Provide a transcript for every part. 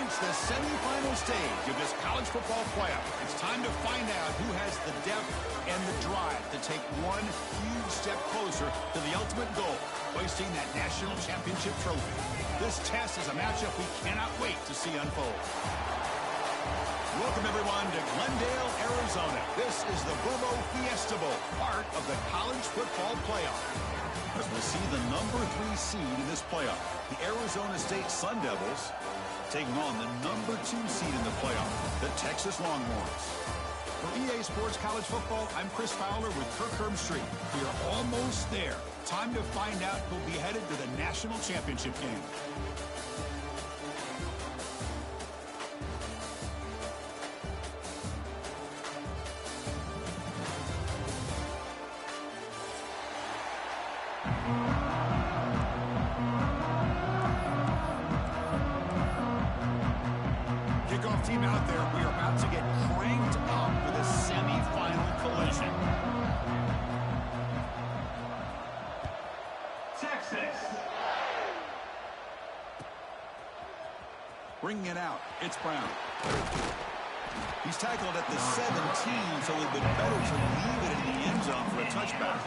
reached the semifinal stage of this college football playoff. It's time to find out who has the depth and the drive to take one huge step closer to the ultimate goal, hoisting that national championship trophy. This test is a matchup we cannot wait to see unfold. Welcome, everyone, to Glendale, Arizona. This is the Burbo Fiesta Bowl, part of the college football playoff. As we see the number 3 seed in this playoff, the Arizona State Sun Devils taking on the number 2 seed in the playoff, the Texas Longhorns. For EA Sports College Football, I'm Chris Fowler with Kirk Herbstreit. We are almost there. Time to find out who'll be headed to the national championship game. Kickoff team out there. We are about to get cranked up for the semifinal collision. Texas. Bringing it out. It's Brown. He's tackled at the 17, so it would have been better to leave it in the end zone for a touchback.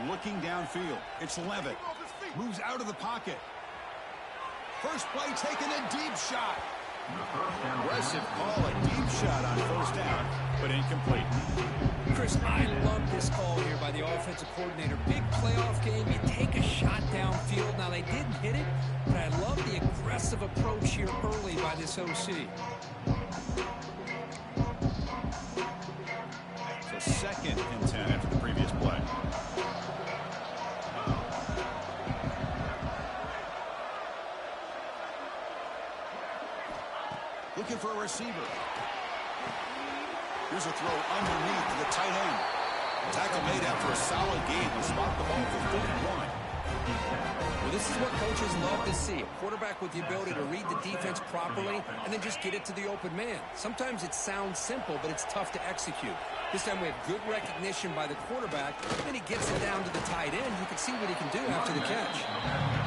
Looking downfield, it's Levitt. Moves out of the pocket. First play taken, a deep shot. Aggressive call, a deep shot on first down, but incomplete. Chris, I love this call here by the offensive coordinator. Big playoff game, you take a shot downfield. Now, they didn't hit it, but I love the aggressive approach here early by this OC. So 2nd and 10 after the previous play. Looking for a receiver. Here's a throw underneath to the tight end. Tackle made after a solid game to spot the ball for 31. Well, this is what coaches love to see. A quarterback with the ability to read the defense properly and then just get it to the open man. Sometimes it sounds simple, but it's tough to execute. This time we have good recognition by the quarterback, and he gets it down to the tight end. You can see what he can do after the catch.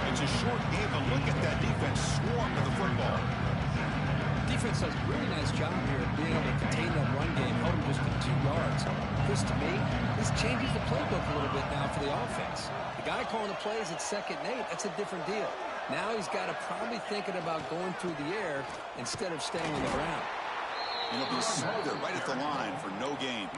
It's a short game, but look at that defense swarm to the football. Defense does a really nice job here of being able to contain that run game, held him just to 2 yards. Chris, to me, this changes the playbook a little bit now for the offense. The guy calling the plays at 2nd and 8, that's a different deal. Now he's got to probably thinking about going through the air instead of staying on the ground. And he'll be smothered right at the line for no gain.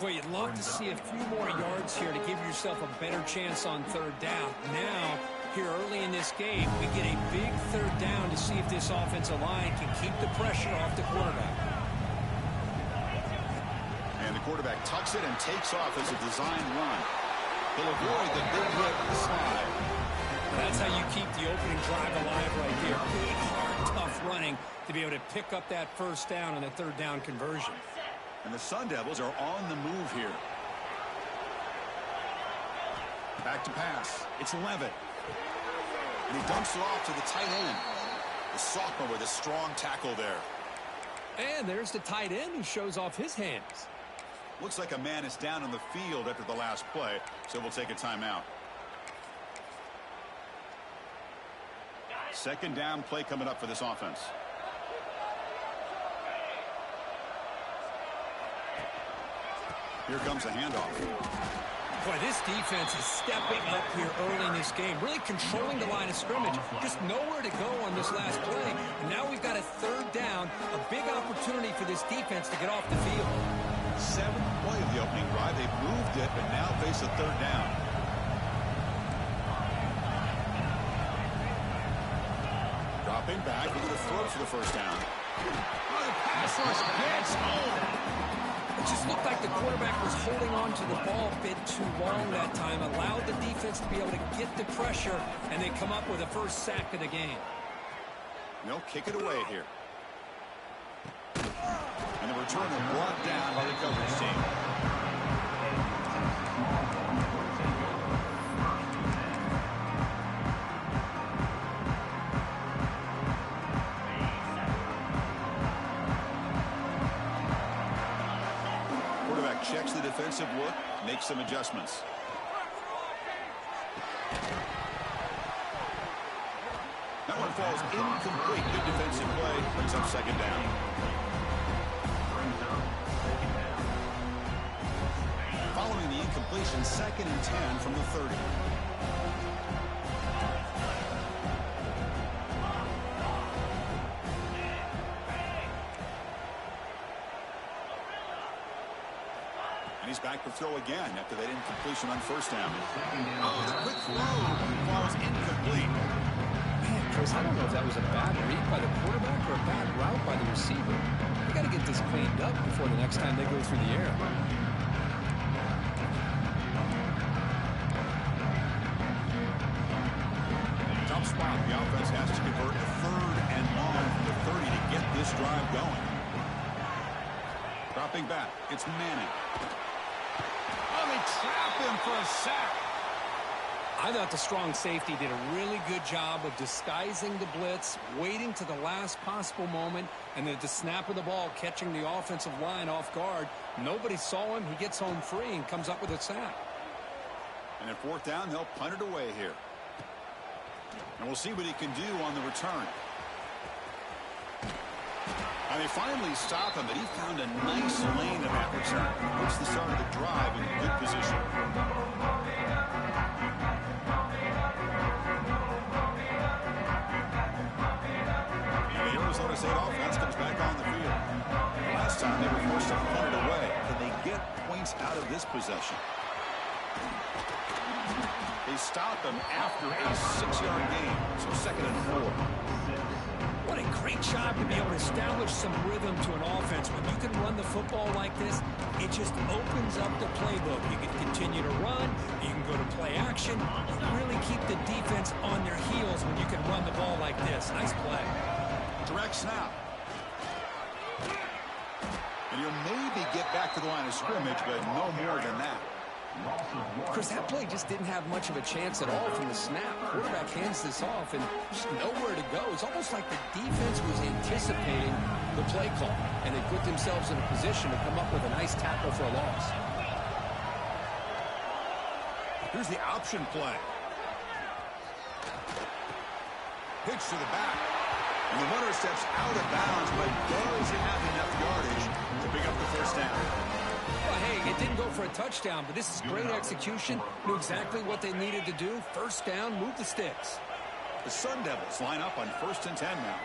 Boy, you'd love to see a few more yards here to give yourself a better chance on 3rd down. Now, here early in this game, we get a big 3rd down to see if this offensive line can keep the pressure off the quarterback. And the quarterback tucks it and takes off as a designed run. He'll avoid the big hit with the slide. That's how you keep the opening drive alive right here. Big, hard, tough running to be able to pick up that 1st down and the 3rd down conversion. And the Sun Devils are on the move here. Back to pass. It's Levitt. And he dumps it off to the tight end. The sophomore with a strong tackle there. And there's the tight end who shows off his hands. Looks like a man is down on the field after the last play, so we'll take a timeout. 2nd down play coming up for this offense. Here comes the handoff. Boy, this defense is stepping up here early in this game, really controlling the line of scrimmage. Just nowhere to go on this last play. And now we've got a 3rd down, a big opportunity for this defense to get off the field. 7th play of the opening drive. They've moved it, but now face a 3rd down. Dropping back, we're going to throw for the 1st down. Oh, the pass rush gets home. It just looked like the quarterback was holding on to the ball a bit too long that time, allowed the defense to be able to get the pressure, and they come up with a 1st sack of the game. They'll kick it away here. return and brought down by the coverage team. Quarterback checks the defensive look, makes some adjustments. That one falls incomplete. Good defensive play. Brings up second down. Following the incompletion, 2nd and 10 from the 30. And he's back to throw again after that incompletion on first down. Oh, the quick throw falls incomplete. Chris, I don't know if that was a bad read by the quarterback or a bad route by the receiver. They got to get this cleaned up before the next time they go through the air. Tough spot. The offense has to convert a 3rd and long from the 30 to get this drive going. Dropping back. It's Manning. Oh, they trap him for a sack. I thought the strong safety did a really good job of disguising the blitz, waiting to the last possible moment, and then at the snap of the ball, catching the offensive line off guard. Nobody saw him. He gets home free and comes up with a sack. And at 4th down, they'll punt it away here. And we'll see what he can do on the return. And they finally stop him, but he found a nice lane of that return. Puts the start of the drive in good position. Arizona State offense comes back on the field. Last time they were forced to punt it away. Can they get points out of this possession? They stop him after a 6-yard gain, so 2nd and 4. What a great job to be able to establish some rhythm to an offense. When you can run the football like this, it just opens up the playbook. You can continue to run. You can go to play action. You really keep the defense on their heels when you can run the ball like this. Nice play. Direct snap. And he'll maybe get back to the line of scrimmage, but no more than that. Chris, that play just didn't have much of a chance at all from the snap. Quarterback hands this off and just nowhere to go. It's almost like the defense was anticipating the play call, and they put themselves in a position to come up with a nice tackle for a loss. Here's the option play. Pitch to the back. And the runner steps out of bounds, but does have enough yardage to pick up the first down. Well, hey, it didn't go for a touchdown, but this is great execution. Knew exactly what they needed to do. First down, move the sticks. The Sun Devils line up on 1st and 10 now.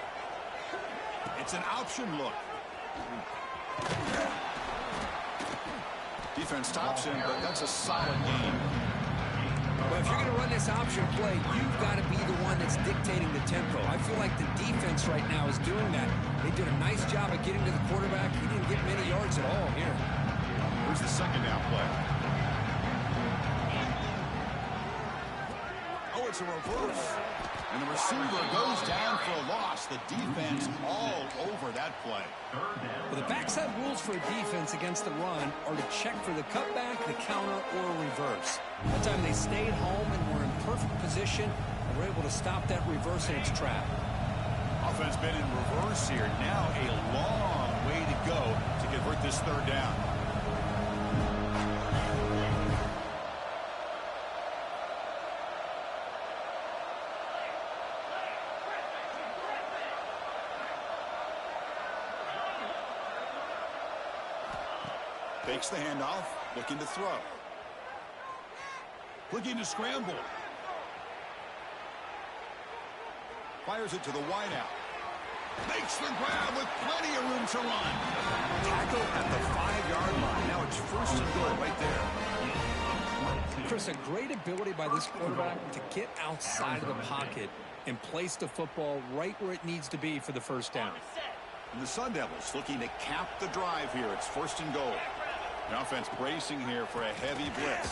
It's an option look. Defense stops him, but that's a solid game. But if you're going to run this option play, you've got to be the one that's dictating the tempo. I feel like the defense right now is doing that. They did a nice job of getting to the quarterback. He didn't get many yards at all here. Here's the 2nd down play. Oh, it's a reverse. And the receiver goes down for a loss. The defense all over that play. Well, the backside rules for a defense against the run are to check for the cutback, the counter, or a reverse. That time they stayed home and were in perfect position and were able to stop that reverse in its track. Offense been in reverse here. Now a long way to go to convert this 3rd down. Takes the handoff, looking to throw. Looking to scramble. Fires it to the wideout. Makes the grab with plenty of room to run. Tackle at the 5-yard line. Now it's 1st and goal right there. Chris, a great ability by this quarterback to get outside of the pocket and place the football right where it needs to be for the first down. And the Sun Devils looking to cap the drive here. It's 1st and goal. The offense bracing here for a heavy blitz.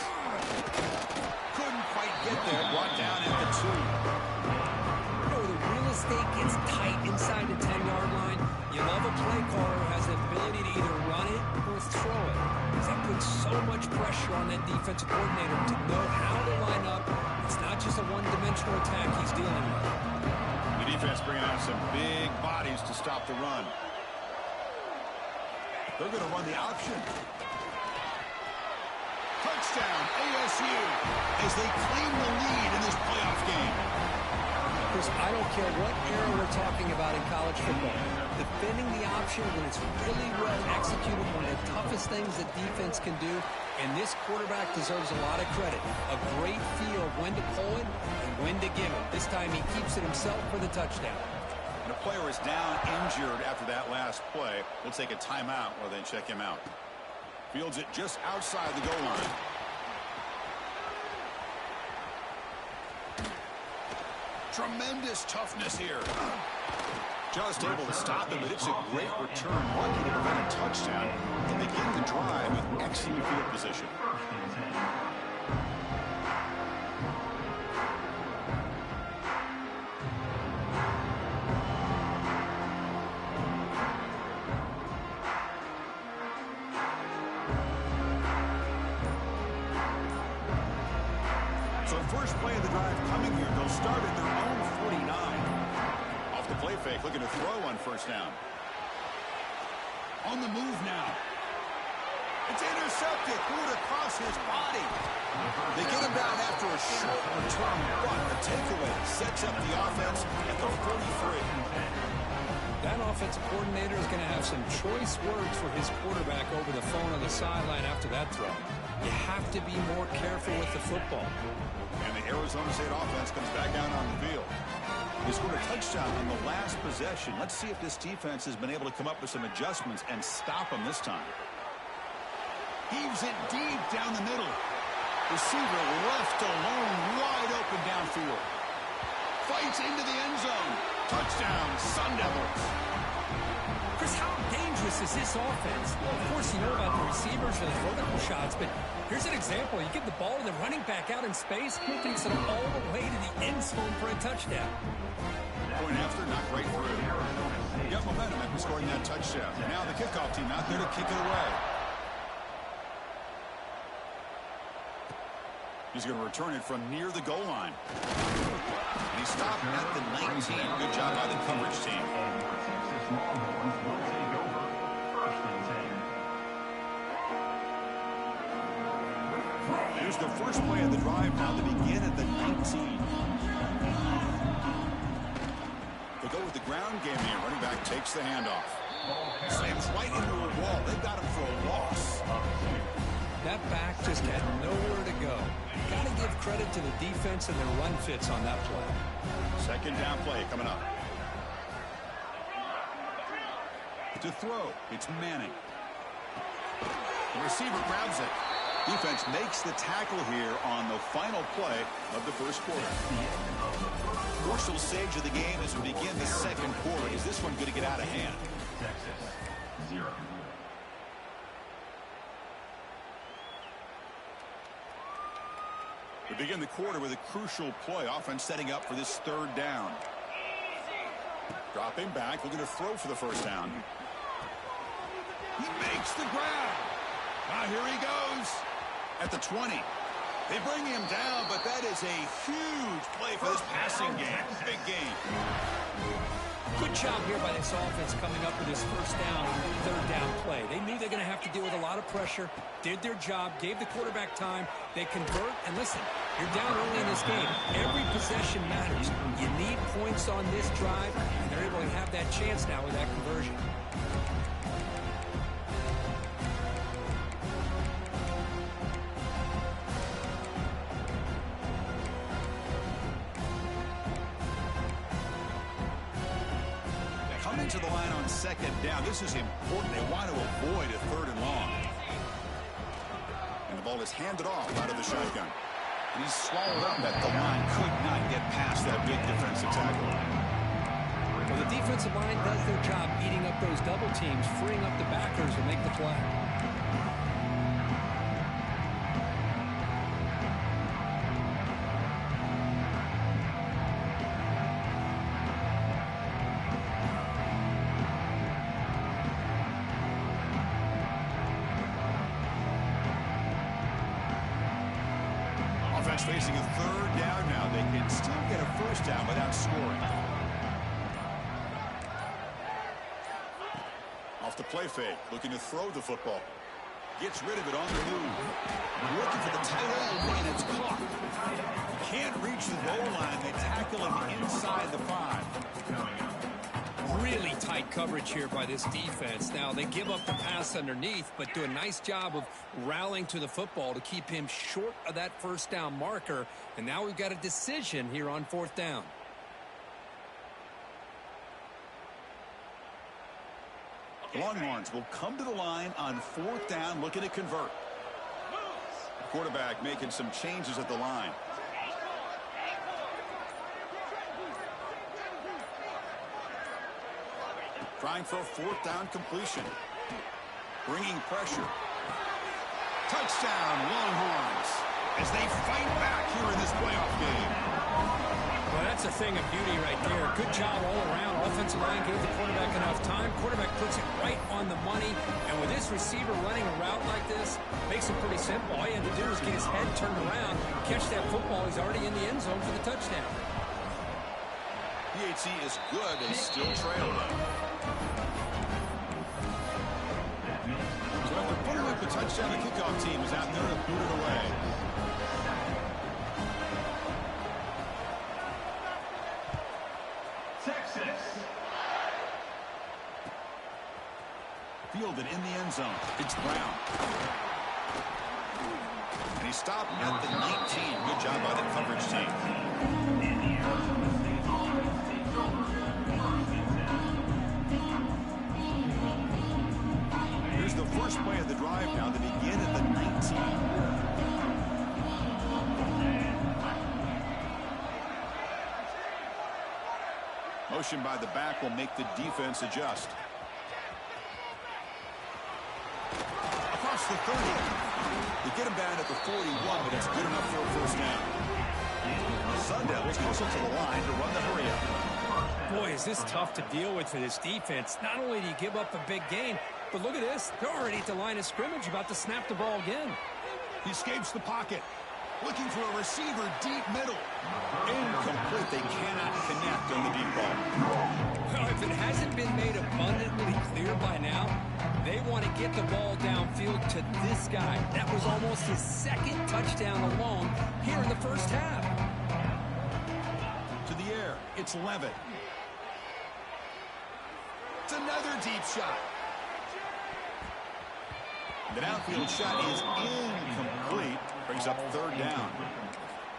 Couldn't quite get there. Brought down at the 2. You know, the real estate gets tight inside the 10-yard line. You love a play caller who has the ability to either run much pressure on that defensive coordinator to know how to line up. It's not just a one-dimensional attack he's dealing with. The defense bringing out some big bodies to stop the run. They're going to run the option. Touchdown, ASU, as they claim the lead in this playoff game. Chris, I don't care what era we're talking about in college football. Defending the option when it's really well executed, one of the toughest things that defense can do, and this quarterback deserves a lot of credit. A great feel of when to pull it and when to give it. This time he keeps it himself for the touchdown. And the player is down injured after that last play. We'll take a timeout while they check him out. Fields it just outside the goal line. Tremendous toughness here. Just able to stop him, but it's a great return. Lucky to prevent a touchdown and begin the drive with excellent field position. So first play of the drive coming here. They'll start at their own 49. Off the play fake, looking to throw on first down. On the move now. It's intercepted. Threw it across his body. They get him down after a short return, but the takeaway sets up the offense at the 43. That offensive coordinator is going to have some choice words for his quarterback over the phone on the sideline after that throw. You have to be more careful with the football. And the Arizona State offense comes back out on the field. They scored a touchdown on the last possession. Let's see if this defense has been able to come up with some adjustments and stop them this time. Heaves it deep down the middle. Receiver left alone, wide open downfield. Fights into the end zone. Touchdown, Sun Devils. Chris, how dangerous is this offense? Well, of course, you know about the receivers and the vertical shots, but here's an example. You give the ball to the running back out in space, he takes it all the way to the end zone for a touchdown. Going after, not right through. Got momentum after scoring that touchdown. Now the kickoff team out there to kick it away. He's going to return it from near the goal line. And he stopped at the 19. Good job by the coverage team. Here's the first play of the drive now to begin at the 19. They go with the ground game here. Running back takes the handoff. Slams right into a wall. They got him for a loss. That back just had nowhere to go. Got to give credit to the defense and their run fits on that play. Second down play coming up. To throw, it's Manning. The receiver grabs it. Defense makes the tackle here on the final play of the first quarter. Crucial stage of the game as we begin the second quarter. Is this one going to get out of hand? Texas, 0. We begin the quarter with a crucial play. Offense setting up for this third down. Dropping back, looking to throw for the first down. He makes the grab. Now here he goes. At the 20. They bring him down, but that is a huge play for this passing game. Big game. Good job here by this offense coming up with this first down and third down play. They knew they were going to have to deal with a lot of pressure, did their job, gave the quarterback time. They convert, and listen, you're down early in this game. Every possession matters. You need points on this drive, and they're able to have that chance now with that conversion. To the line on second down. This is important. They want to avoid a third and long. And the ball is handed off out of the shotgun. And he's swallowed up at the line. Could not get past that big defensive tackle. Well, the defensive line does their job eating up those double teams, freeing up the backers to make the play. facing a third down now. They can still get a first down without scoring. Off the play fake, looking to throw the football. Gets rid of it on the move. Looking for the tight end, and it's caught. Can't reach the goal line. They tackle him inside the 5. Really tight coverage here by this defense. Now, they give up the pass underneath, but do a nice job of rallying to the football to keep him short of that first down marker. And now we've got a decision here on 4th down. The Longhorns will come to the line on 4th down, looking to convert. The quarterback making some changes at the line. Trying for a 4th down completion. Bringing pressure. Touchdown, Longhorns, as they fight back here in this playoff game. Well, that's a thing of beauty right there. Good job all around. Offensive line gave the quarterback enough time. Quarterback puts it right on the money. And with this receiver running a route like this, makes it pretty simple. All you have to do is get his head turned around, catch that football. He's already in the end zone for the touchdown. PAT is good and still trailing. So after putting up the touchdown, the kickoff team is out there to boot it away. Texas. Fielded in the end zone. It's Brown. And he stopped at the 19. Good job by the coverage team. Here's the first play of the drive now to begin at the 19. Motion by the back will make the defense adjust. Across the 30. They get him down at the 41, but it's good enough for a first down. Sun Devils whistle to the line to run the hurry-up. Boy, is this tough to deal with for this defense. Not only do you give up a big gain, but look at this. They're already at the line of scrimmage, about to snap the ball again. He escapes the pocket. Looking for a receiver deep middle. Incomplete. They cannot connect on the deep ball. Well, if it hasn't been made abundantly clear by now, they want to get the ball downfield to this guy. That was almost his second touchdown alone here in the first half. To the air. It's Levitt. It's another deep shot. The downfield shot is incomplete. Brings up 3rd down.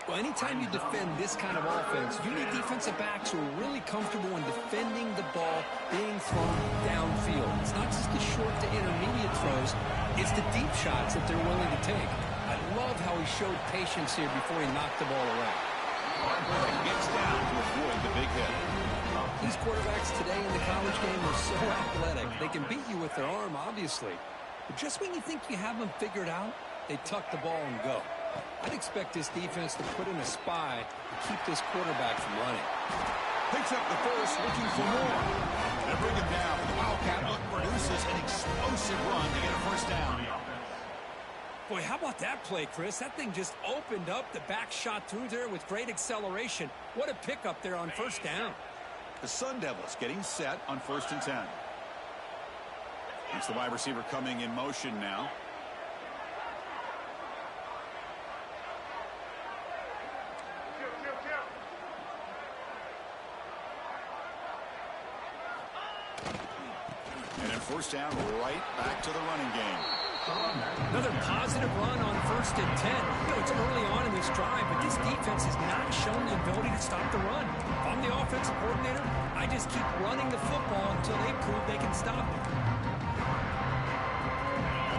Well, anytime you defend this kind of offense, you need defensive backs who are really comfortable in defending the ball being thrown downfield. It's not just the short to intermediate throws. It's the deep shots that they're willing to take. I love how he showed patience here before he knocked the ball away. Gets down to avoid the big hit. These quarterbacks today in the college game are so athletic. They can beat you with their arm, obviously. But just when you think you have them figured out, they tuck the ball and go. I'd expect this defense to put in a spy to keep this quarterback from running. Picks up the first, looking for more. They bring him down. The Wildcat look produces an explosive run to get a first down. Boy, how about that play, Chris? That thing just opened up. The back shot through there with great acceleration. What a pickup there on first down. The Sun Devils getting set on 1st and 10. It's the wide receiver coming in motion now. And in first down, right back to the running game. Another positive run on 1st and 10. You know, it's early on in this drive, but this defense has not shown the ability to stop the run. If I'm the offensive coordinator, I just keep running the football until they prove they can stop it.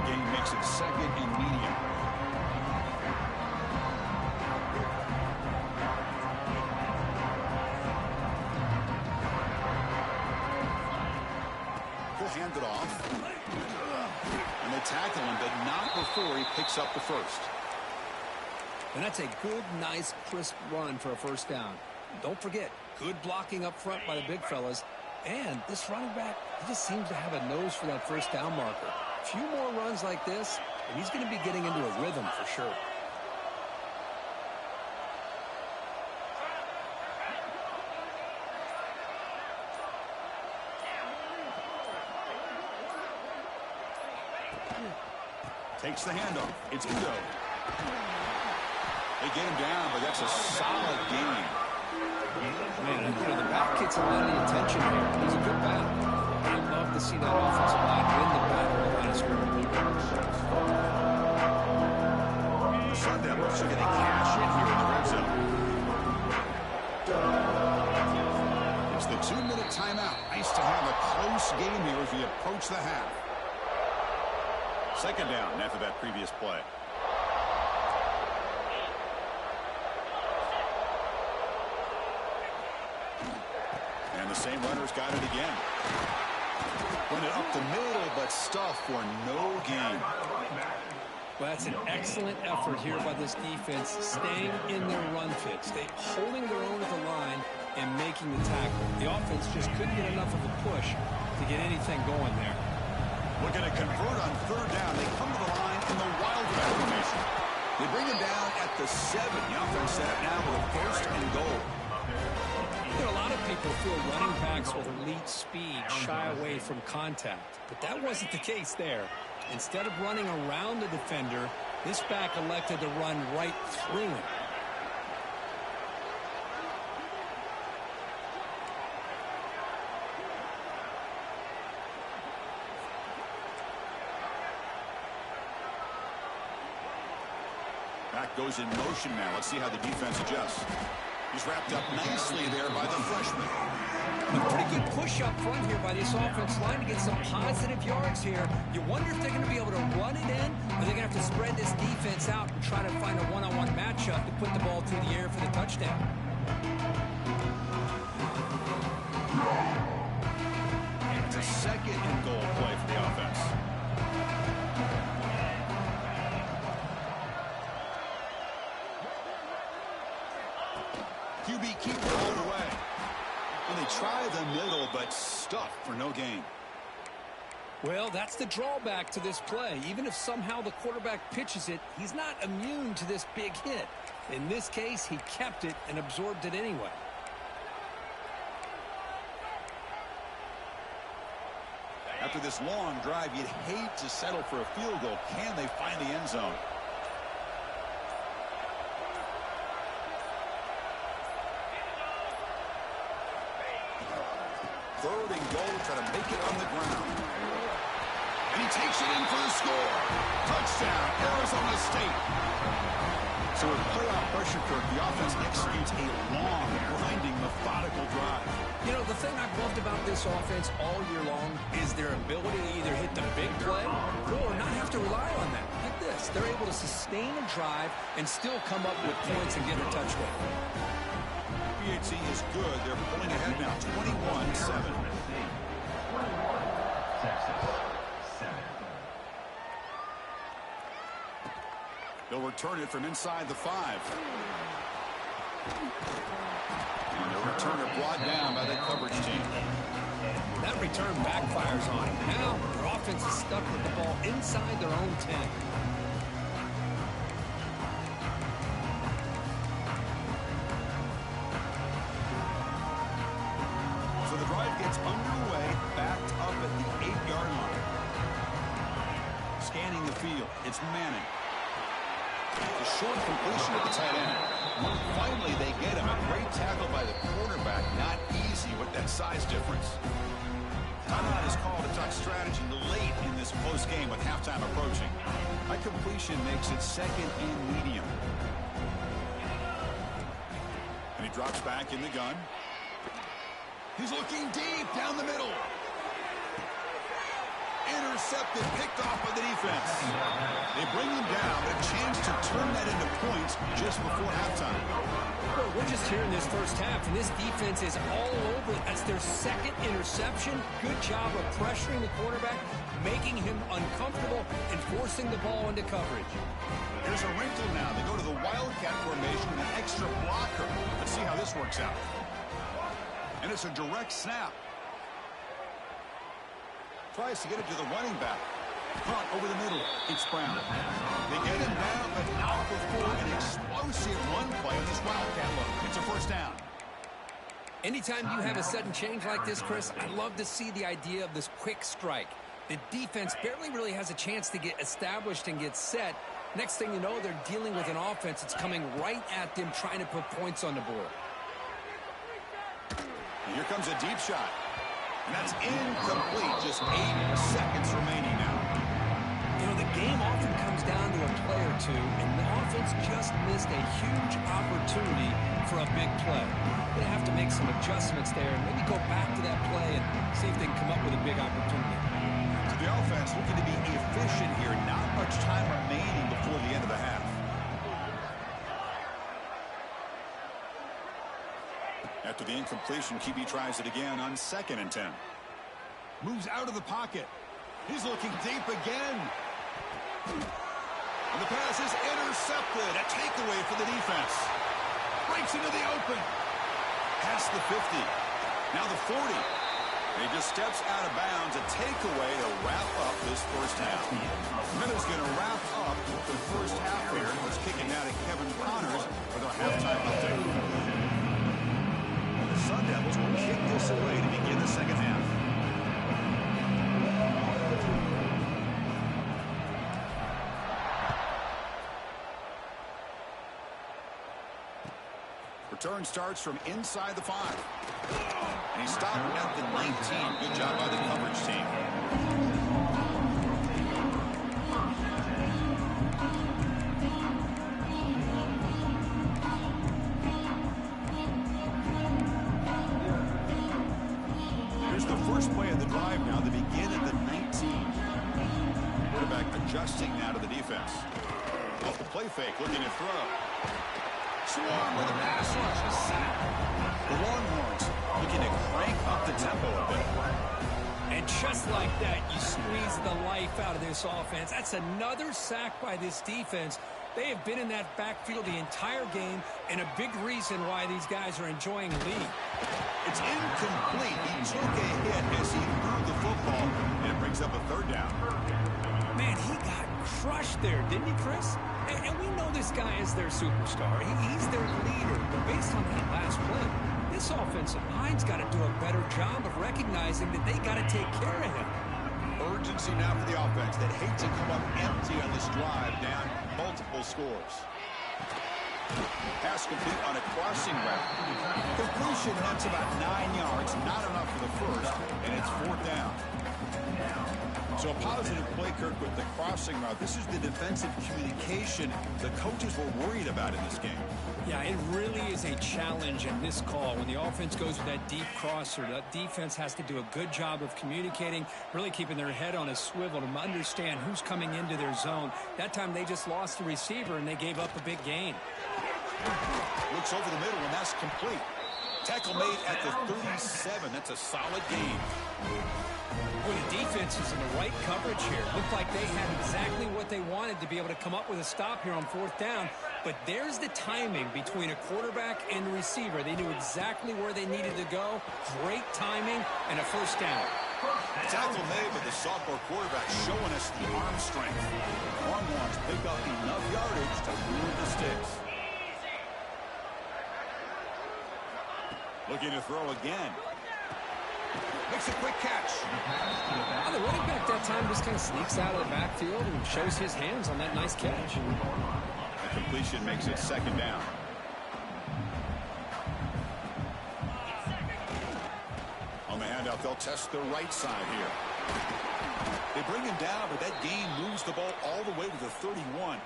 Game makes it 2nd and medium. He'll hand it off. And they tackle him, but not before he picks up the first. And that's a good, nice, crisp run for a first down. Don't forget, good blocking up front by the big fellas. And this running back, he just seems to have a nose for that first down marker. A few more runs like this, and he's going to be getting into a rhythm for sure. Takes the handoff. It's Udo. They get him down, but that's a solid game. Man, the back gets a lot of the attention here. He's a good back. I'd love to see that offensive line win the battle of line of scrimmage. The Sun Devils are going to cash in here in the red zone. It's the 2-minute timeout. Nice to have a close game here as we approach the half. Second down after that previous play. And the same runner's got it again. Run it up the middle, but stuff for no gain. Well, that's an excellent effort here by this defense, staying in their run fits. They holding their own at the line and making the tackle. The offense just couldn't get enough of a push to get anything going there. Looking to convert on third down. They come to the line in the wildcat formation. They bring him down at the 7. The offense set up now with a first and goal. You know, a lot of people feel running backs with elite speed shy away from contact, but that wasn't the case there. Instead of running around the defender, this back elected to run right through him. Back goes in motion now. Let's see how the defense adjusts. He's wrapped up nicely there by the freshman. A pretty good push up front here by this offensive line to get some positive yards here. You wonder if they're going to be able to run it in, or they're going to have to spread this defense out and try to find a one-on-one matchup to put the ball through the air for the touchdown. It's a second and goal play for the offense. QB keeper all the way. And they try the middle, but stuff for no gain. Well, that's the drawback to this play. Even if somehow the quarterback pitches it, he's not immune to this big hit. In this case, he kept it and absorbed it anyway. After this long drive, you'd hate to settle for a field goal. Can they find the end zone? Third and goal, try to make it on the ground. And he takes it in for the score. Touchdown, Arizona State. So with playoff pressure, Kirk, the offense executes a long, grinding, methodical drive. You know, the thing I've loved about this offense all year long is their ability to either hit the big play or not have to rely on that. Get this. They're able to sustain a drive and still come up with points and get a touchdown. PHC is good. They're pulling ahead now, 21-7. They'll return it from inside the 5. And the returner brought down by the coverage team. That return backfires on them. Now their offense is stuck with the ball inside their own 10. So the drive gets underway, backed up at the 8-yard line. Scanning the field, it's Manning. A short completion at the tight end. Finally, they get him. A great tackle by the quarterback. Not easy with that size difference. Timeout is called to talk strategy late in this close game with halftime approaching. High completion makes it second and medium. And he drops back in the gun. He's looking deep down the middle. Intercepted, picked off by the defense. They bring him down, but a chance to turn that into points just before halftime. Well, we're just here in this first half, and this defense is all over it. That's their second interception. Good job of pressuring the quarterback, making him uncomfortable, and forcing the ball into coverage. Here's a wrinkle now. They go to the Wildcat formation with an extra blocker. Let's see how this works out. And it's a direct snap. Tries to get it to the running back. Caught over the middle. It's Brown. They get him down, but out before an explosive run play in this Wildcat look. It's a first down. Anytime you have a sudden change like this, Chris, I love to see the idea of this quick strike. The defense barely really has a chance to get established and get set. Next thing you know, they're dealing with an offense that's coming right at them, trying to put points on the board. Here comes a deep shot. And that's incomplete. Just 8 seconds remaining now. You know, the game often comes down to a play or two, and the offense just missed a huge opportunity for a big play. They're going to have to make some adjustments there and maybe go back to that play and see if they can come up with a big opportunity. So the offense looking to be efficient here. Not much time remaining before the end of the half. After the incompletion, QB tries it again on 2nd and 10. Moves out of the pocket. He's looking deep again. And the pass is intercepted. A takeaway for the defense. Breaks into the open. Past the 50. Now the 40. He just steps out of bounds. A takeaway to wrap up this first half. Minnesota going to wrap up the first half here. Let's kick it now to Kevin Connors with our halftime update. The Sun Devils will kick this away to begin the second half. Return starts from inside the 5. And he stopped at the 19. Good job by the coverage team. Here's the first play of the drive now. They begin at the 19. Quarterback adjusting now to the defense. Off the play fake, looking to throw. Swarm with a pass rush, a sack. The Longhorns looking to crank up the tempo a bit. And just like that, you squeeze the life out of this offense. That's another sack by this defense. They have been in that backfield the entire game, and a big reason why these guys are enjoying a lead. It's incomplete. He took a hit as he threw the football, and it brings up a 3rd down. Man, he got crushed there, didn't he, Chris? And we know this guy is their superstar. He's their leader. But based on that last play, this offensive line's got to do a better job of recognizing that they got to take care of him. Urgency now for the offense that hate to come up empty on this drive, down multiple scores. Pass complete on a crossing route. Completion, that's about 9 yards. Not enough for the first, and it's 4th down. So a positive play, Kirk, with the crossing route. This is the defensive communication the coaches were worried about in this game. Yeah, it really is a challenge in this call. When the offense goes with that deep crosser, that defense has to do a good job of communicating, really keeping their head on a swivel to understand who's coming into their zone. That time they just lost the receiver and they gave up a big gain. Looks over the middle, and that's complete. Tackle made at the 37. That's a solid gain. Well, the defense is in the right coverage here. Looked like they had exactly what they wanted to be able to come up with a stop here on 4th down. But there's the timing between a quarterback and the receiver. They knew exactly where they needed to go. Great timing and a 1st down. Tackle made, but the sophomore quarterback showing us the arm strength. Longhorns pick up enough yardage to move the sticks. Looking to throw again. Makes a quick catch. Well, the running back that time just kind of sneaks out of the backfield and shows his hands on that nice catch. The completion makes it 2nd down. On the handout, they'll test the right side here. They bring him down, but that gain moves the ball all the way to the 31.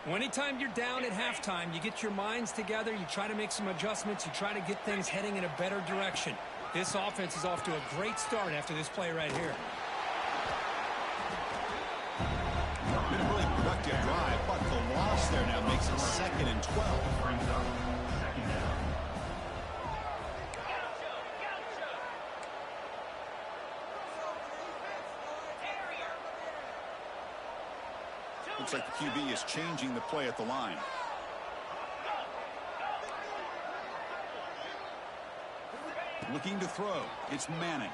Well, anytime you're down at halftime, you get your minds together, you try to make some adjustments, you try to get things heading in a better direction. This offense is off to a great start after this play right here. Been a really productive drive, but the loss there now makes it 2nd and 12. Looks like the QB is changing the play at the line. Looking to throw. It's Manning.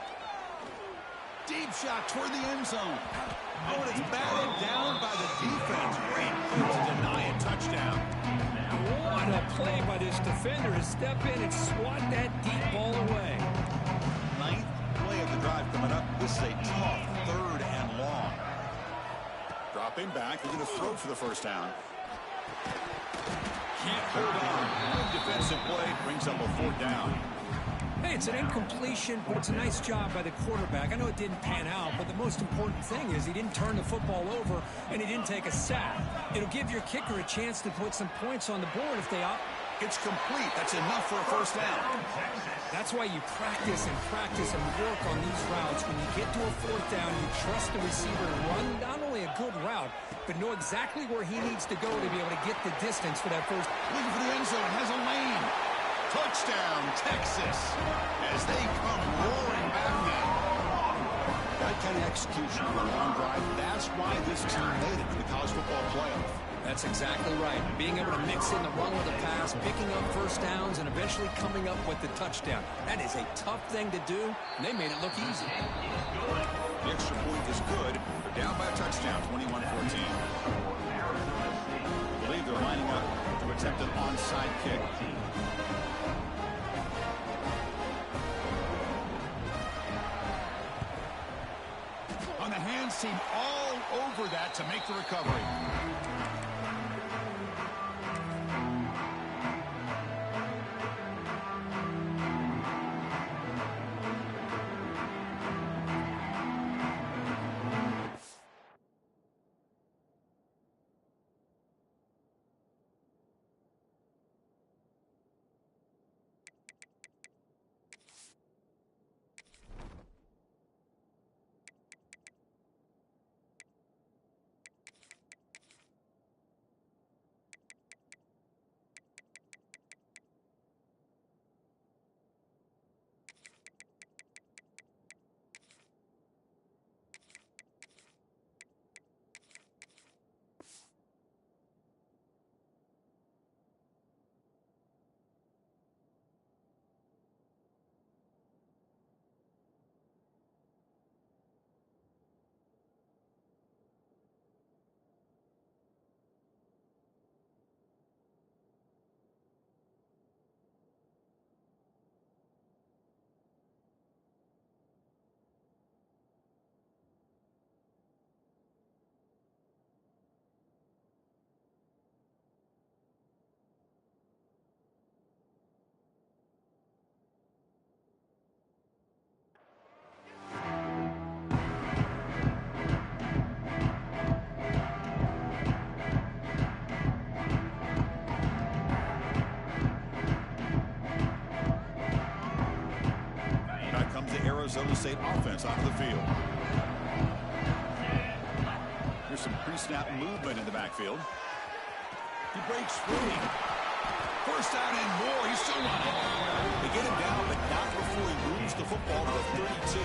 Deep shot toward the end zone. Oh, and it's batted down by the defense. Great play to deny a touchdown. What a play by this defender to step in and swat that deep ball away. 9th play of the drive coming up. This is a tough 3rd Dropping back, they're going to throw for the first down. Can't hold on. Good defensive play, brings up a 4th down. Hey, it's an incompletion, but it's a nice job by the quarterback. I know it didn't pan out, but the most important thing is he didn't turn the football over and he didn't take a sack. It'll give your kicker a chance to put some points on the board if they opt. It's complete. That's enough for a first down. That's why you practice and work on these routes. When you get to a 4th down, you trust the receiver to run not only a good route, but know exactly where he needs to go to be able to get the distance for that first. Looking for the end zone, has a lane. Touchdown, Texas, as they come roaring back now. That kind of execution on a long drive, that's why this team made it to the college football playoff. That's exactly right. Being able to mix in the run with the pass, picking up first downs, and eventually coming up with the touchdown. That is a tough thing to do, and they made it look easy. The extra point is good. They're down by a touchdown, 21-14. I believe they're lining up to attempt an onside kick. On the hands team, all over that to make the recovery. Arizona State offense onto the field. There's some pre-snap movement in the backfield. He breaks free. First down and more. He's still running. They get him down, but not before he moves the football to the 32.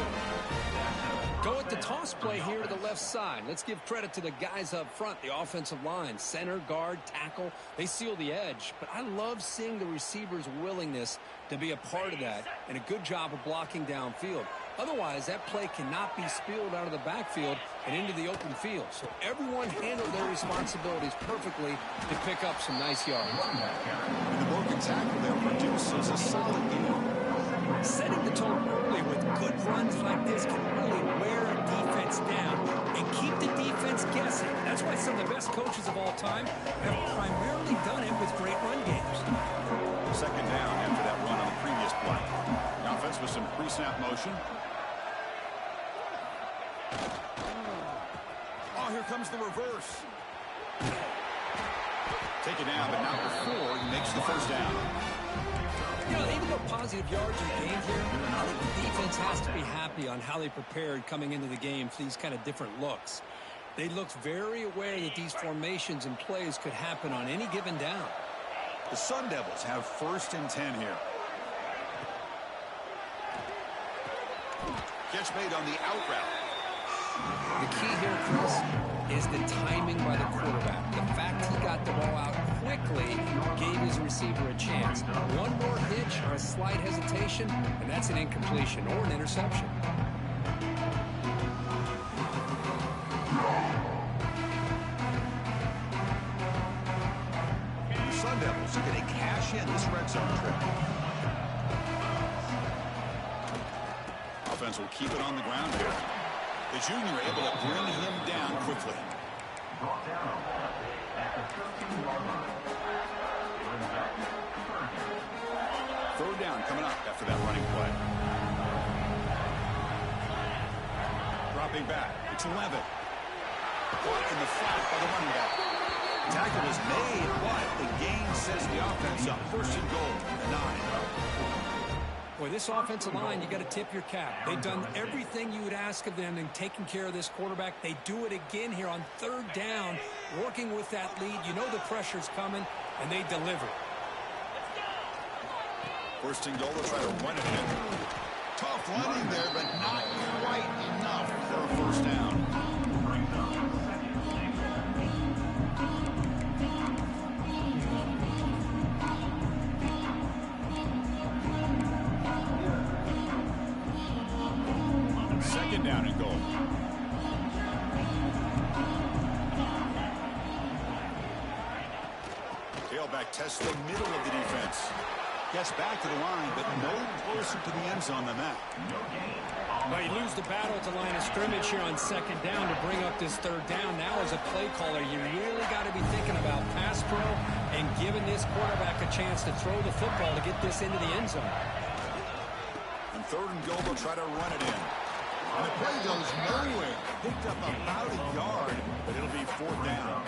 Go with the toss play here to the left side. Let's give credit to the guys up front, the offensive line, center, guard, tackle. They seal the edge. But I love seeing the receiver's willingness to be a part of that and a good job of blocking downfield. Otherwise, that play cannot be spilled out of the backfield and into the open field. So everyone handled their responsibilities perfectly to pick up some nice yards. And the broken tackle there produces a solid game. Setting the tone early with good runs like this can really wear a defense down and keep the defense guessing. That's why some of the best coaches of all time have primarily done it with great run games. Second down after that run on the previous play. The offense with some pre-snap motion. Oh, here comes the reverse. Take it down, but not before he makes the first down. You know, even though positive yards are gained here, I think the defense has to be happy on how they prepared coming into the game for these kind of different looks. They looked very aware that these formations and plays could happen on any given down. The Sun Devils have 1st and 10 here. Catch made on the out route. The key here, Chris, is the timing by the quarterback. The fact he got the ball out quickly gave his receiver a chance. One more hitch or a slight hesitation, and that's an incompletion or an interception. The Sun Devils are going to cash in this red zone trip. Offense will keep it on the ground here. The junior able to bring him down quickly. Third down coming up after that running play. Dropping back. It's 11. Caught in the flat by the running back. Tackle is made, but the gain sets the offense up. First and goal, 9. Boy, this offensive line, you got to tip your cap. They've done everything you would ask of them in taking care of this quarterback. They do it again here on third down, working with that lead. You know the pressure's coming, and they deliver. First and goal, they'll try to run it in. Tough running there, but not quite enough for a first down. Second down and goal. Tailback tests the middle of the defense. Gets back to the line, but no closer to the end zone than that. Well, you lose the battle at the line of scrimmage here on second down to bring up this third down. Now as a play caller, you really got to be thinking about pass pro and giving this quarterback a chance to throw the football to get this into the end zone. And third and goal, they'll try to run it in. And the play goes nowhere. Picked up about a yard, but it'll be fourth down.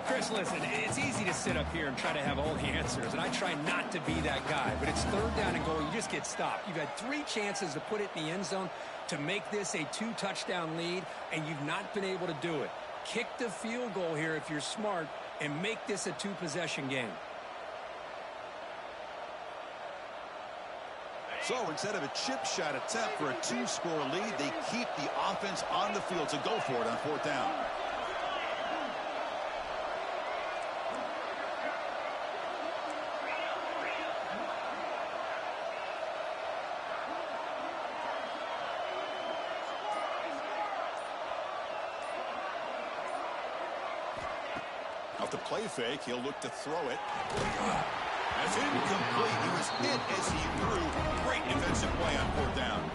Chris, listen, it's easy to sit up here and try to have all the answers, and I try not to be that guy. But it's third down and goal. You just get stopped. You've had 3 chances to put it in the end zone to make this a 2-touchdown lead, and you've not been able to do it. Kick the field goal here if you're smart and make this a 2-possession game. So instead of a chip shot attempt for a 2-score lead, they keep the offense on the field to go for it on fourth down. Off the play fake, he'll look to throw it. That's incomplete. He was hit as he threw. Great defensive play on fourth down.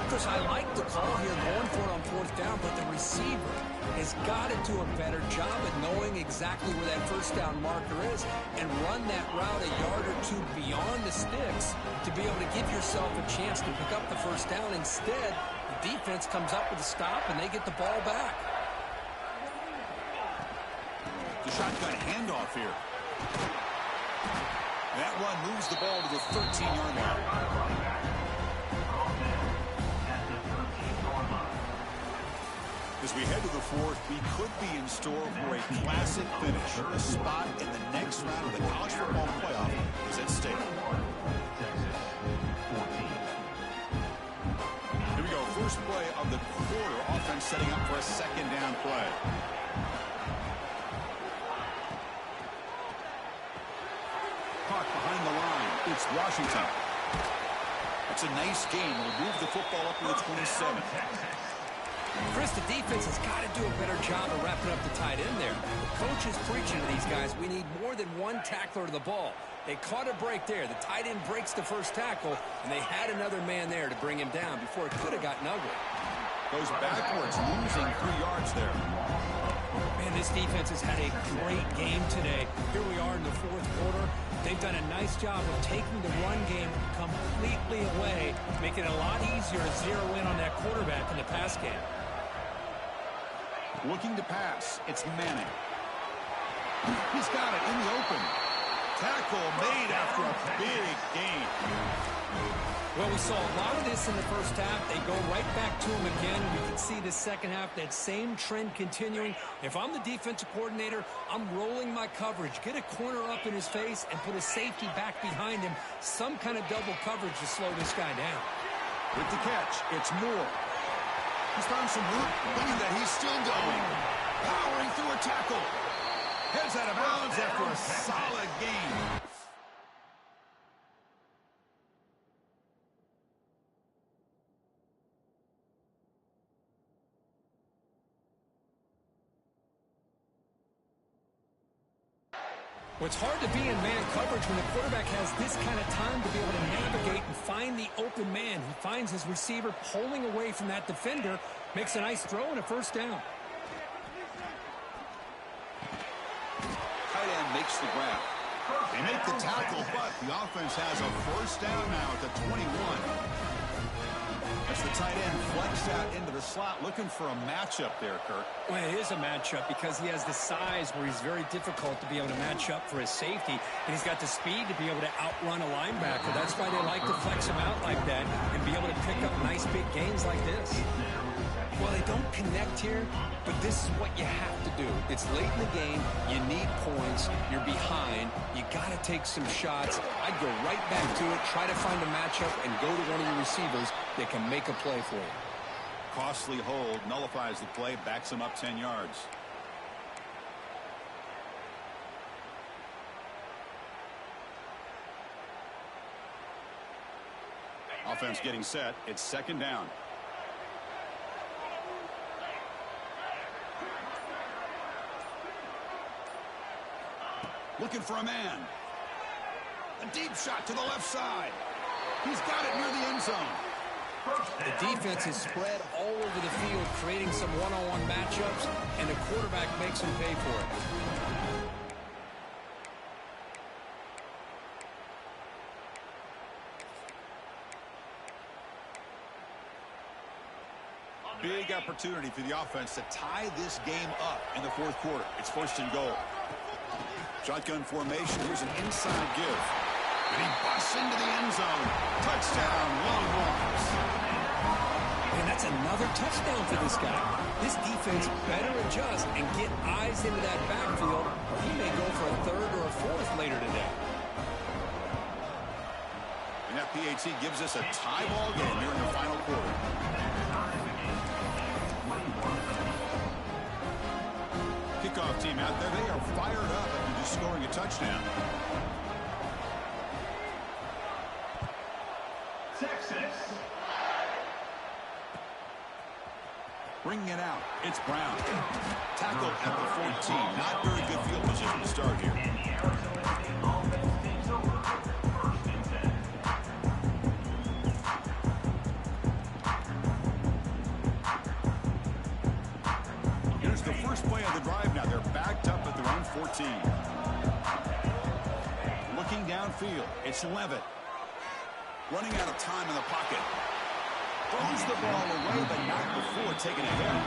Chris, I like the call here going for it on fourth down, but the receiver has got to do a better job at knowing exactly where that first down marker is and run that route a yard or 2 beyond the sticks to be able to give yourself a chance to pick up the first down. Instead, the defense comes up with a stop and they get the ball back. The shotgun handoff here. That one moves the ball to the 13-yard line. As we head to the fourth, we could be in store for a classic finish. A spot in the next round of the college football playoff is at stake. Here we go. First play of the quarter. Offense setting up for a second down play. Caught behind the line. It's Washington. That's a nice game. We'll move the football up to the 27. Chris, the defense has got to do a better job of wrapping up the tight end there. The coach is preaching to these guys, we need more than one tackler to the ball. They caught a break there. The tight end breaks the first tackle, and they had another man there to bring him down before it could have gotten ugly. Goes backwards, losing 3 yards there. Man, this defense has had a great game today. Here we are in the fourth quarter. They've done a nice job of taking the run game completely away, making it a lot easier to zero in on that quarterback in the pass game. Looking to pass. It's Manning. He's got it in the open. Tackle made after a big gain. Well, we saw a lot of this in the first half. They go right back to him again. You can see the second half, that same trend continuing. If I'm the defensive coordinator, I'm rolling my coverage. Get a corner up in his face and put a safety back behind him. Some kind of double coverage to slow this guy down. With the catch, it's Moore. He's found some room. Look at that, he's still going. Powering through a tackle. Heads out of bounds after a solid game. Well, it's hard to be in man coverage when the quarterback has this kind of time to be able to navigate and find the open man. He finds his receiver pulling away from that defender, makes a nice throw and a first down. end makes the grab. They make the tackle, but the offense has a first down now at the 21. As the tight end flexed out into the slot, looking for a matchup there, Kirk. Well, it is a matchup because he has the size where he's very difficult to be able to match up for his safety, and he's got the speed to be able to outrun a linebacker. That's why they like to flex him out like that and be able to pick up nice big gains like this. Well, they don't connect here, but this is what you have to do. It's late in the game. You need points. You're behind. You got to take some shots. I'd go right back to it, try to find a matchup, and go to one of your receivers that can make a play for you. Costly hold, nullifies the play, backs him up 10 yards. Offense getting set. It's second down. Looking for a man. A deep shot to the left side. He's got it near the end zone. The defense is spread all over the field, creating some one-on-one matchups, and the quarterback makes them pay for it. Big opportunity for the offense to tie this game up in the fourth quarter. It's first and goal. Shotgun formation. Here's an inside give. And he busts into the end zone. Touchdown, Longhorns. And that's another touchdown for this guy. This defense better adjust and get eyes into that backfield, or he may go for a third or a fourth later today. And that PAT gives us a tie ball game here in the final quarter. Kickoff team out there. They are fired up after just scoring a touchdown. Texas. Bringing it out. It's Brown. Tackled at the 14. Not very good field position to start here. Here's the first play of the drive now. They're backed up at their own 14. Looking downfield. It's Levitt. Running out of time in the pocket. Throws the ball away, but not before taking a hit.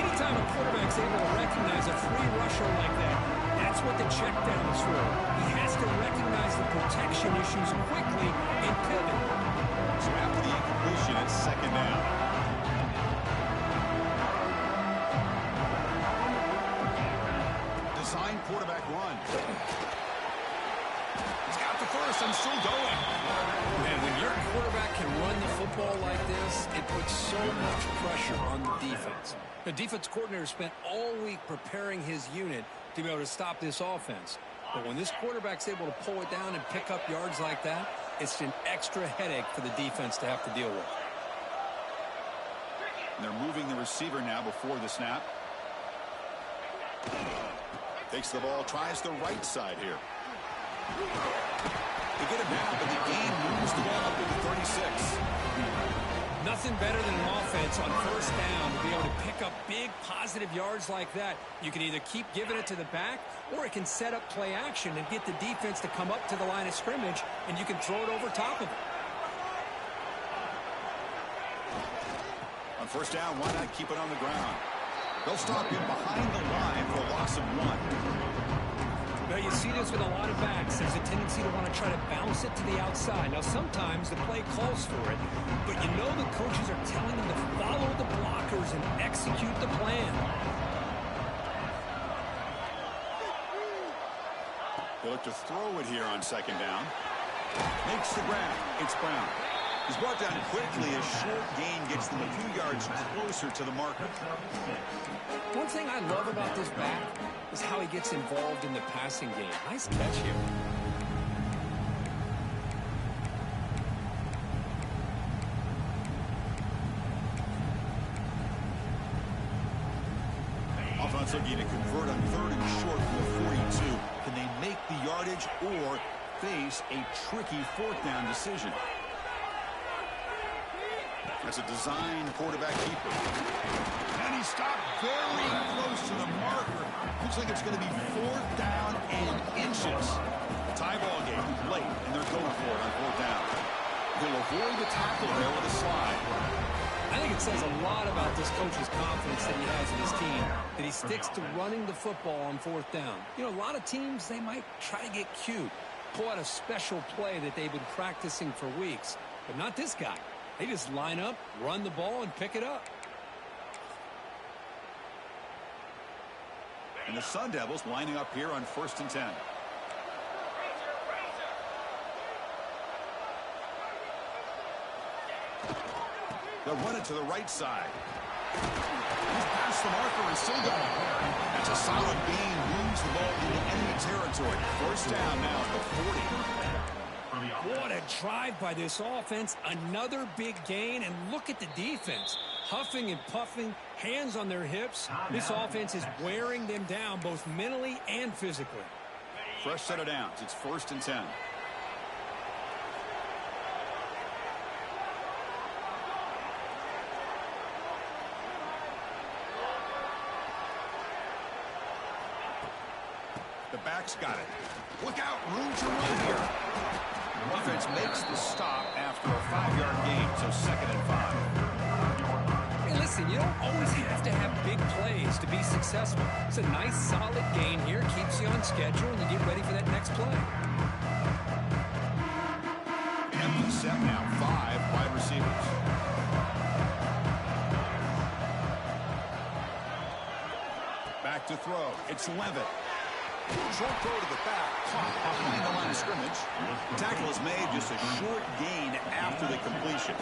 Anytime a quarterback's able to recognize a free rusher like that, that's what the check down is for. He has to recognize the protection issues quickly and pivot. So after the incompletion, it's second down. Design quarterback run. He's got the first. I'm still going. And when your quarterback can run the football like this, it puts so much pressure on the defense. The defense coordinator spent all week preparing his unit to be able to stop this offense. But when this quarterback's able to pull it down and pick up yards like that, it's an extra headache for the defense to have to deal with. And they're moving the receiver now before the snap. Takes the ball, tries the right side here. They get him down, but the game moves the ball up to the 36. Nothing better than an offense on first down to be able to pick up big positive yards like that. You can either keep giving it to the back, or it can set up play action and get the defense to come up to the line of scrimmage, and you can throw it over top of it. On first down, why not keep it on the ground? They'll stop him behind the line for a loss of 1. Well, you see this with a lot of backs. There's a tendency to want to try to bounce it to the outside. Now, sometimes the play calls for it, but you know the coaches are telling them to follow the blockers and execute the plan. They look to throw it here on second down. Makes the grab. It's Brown. He's brought down quickly. A short gain gets them a few yards closer to the marker. One thing I love about this back is how he gets involved in the passing game. Nice catch here. Offense looking to convert on third and short from the 42. Can they make the yardage or face a tricky fourth down decision? That's a design quarterback keeper. And he stopped very close to the marker. Looks like it's going to be 4th down and inches. Tie ball game late, and they're going for it on 4th down. He'll avoid the tackle there with a slide. I think it says a lot about this coach's confidence that he has in his team, that he sticks to running the football on 4th down. You know, a lot of teams, they might try to get cute, pull out a special play that they've been practicing for weeks, but not this guy. They just line up, run the ball, and pick it up. And the Sun Devils lining up here on 1st and 10. They'll run it to the right side. He's past the marker and still going. That's a solid gain. Moves the ball into enemy territory. 1st down now at the 40. What a drive by this offense. Another big gain. And look at the defense. Huffing and puffing, hands on their hips. This offense is wearing them down both mentally and physically. Fresh set of downs. It's 1st and 10. The back's got it. Look out, room to run here. The offense makes the stop after a 5-yard gain, so 2nd and 5. Hey, listen, you don't always have to have big plays to be successful. It's a nice, solid gain here. Keeps you on schedule, and you get ready for that next play. Empty set now, 5 wide receivers. Back to throw. It's Levitt. Short throw to the back, caught behind the line of scrimmage. The tackle is made, just a short gain after the completion.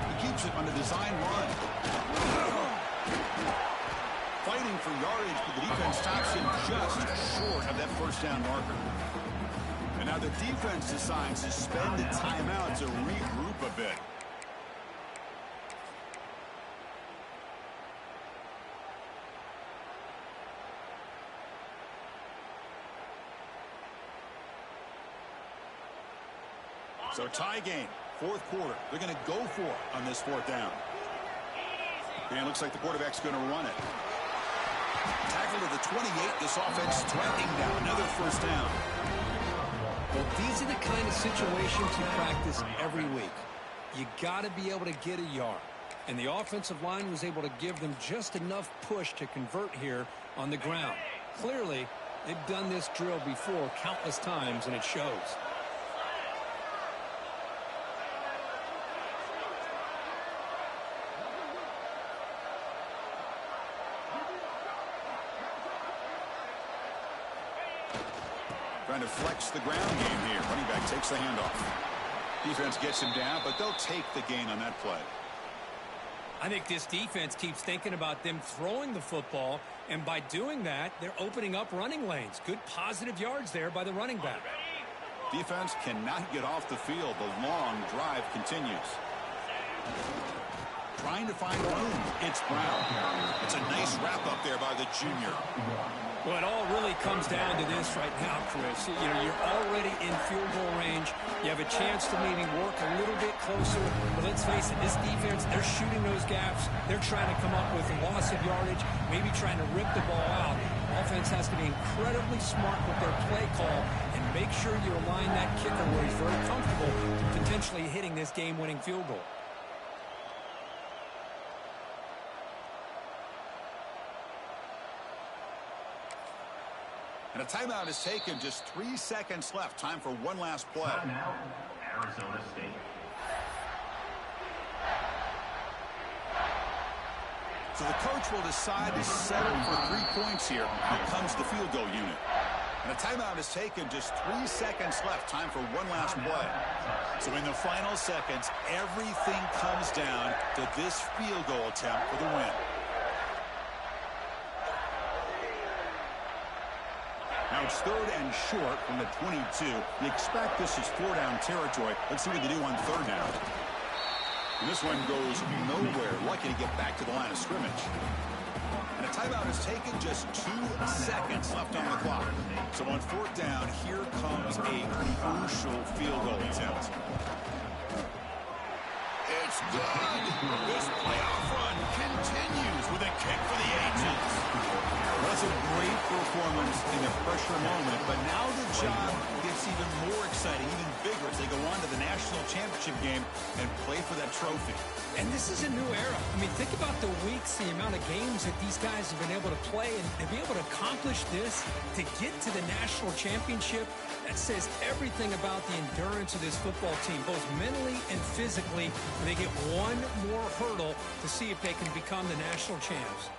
He keeps it on the design run. Fighting for yardage, but the defense stops him just short of that 1st down marker. And now the defense decides to spend a timeout to regroup a bit. So tie game, 4th quarter. They're going to go for it on this 4th down. And it looks like the quarterback's going to run it. Tackle to the 28. This offense threatening down. Another 1st down. Well, these are the kind of situations you practice every week. You got to be able to get a yard. And the offensive line was able to give them just enough push to convert here on the ground. Clearly, they've done this drill before countless times, and it shows. Trying to flex the ground game here. Running back takes the handoff. Defense gets him down, but they'll take the gain on that play. I think this defense keeps thinking about them throwing the football, and by doing that, they're opening up running lanes. Good positive yards there by the running back. Defense cannot get off the field. The long drive continues. Trying to find room. It's Brown. It's a nice wrap up there by the junior. Well, it all really comes down to this right now, Chris. You know, you're already in field goal range. You have a chance to maybe work a little bit closer. But let's face it, this defense, they're shooting those gaps. They're trying to come up with a loss of yardage, maybe trying to rip the ball out. Offense has to be incredibly smart with their play call and make sure you align that kicker where he's very comfortable potentially hitting this game-winning field goal. And a timeout is taken. Just 3 seconds left. Time for one last play. Timeout, Arizona State. So the coach will decide to settle for 3 points here. Here comes the field goal unit. And a timeout is taken. Just 3 seconds left. Time for one last play. So in the final seconds, everything comes down to this field goal attempt for the win. Now it's 3rd and short from the 22. You expect this is 4-down territory. Let's see what they do on 3rd down. And this one goes nowhere. Lucky to get back to the line of scrimmage. And a timeout is taken. Just 2 seconds left on the clock. So on 4th down, here comes a crucial field goal attempt. good. This playoff run continues with a kick for the ages. Was a great performance in a pressure moment, but now the job gets even more exciting, even bigger as they go on to the national championship game and play for that trophy. And this is a new era. I mean, think about the weeks, the amount of games that these guys have been able to play, and to be able to accomplish this, to get to the national championship, that says everything about the endurance of this football team, both mentally and physically. And they get one more hurdle to see if they can become the national champs.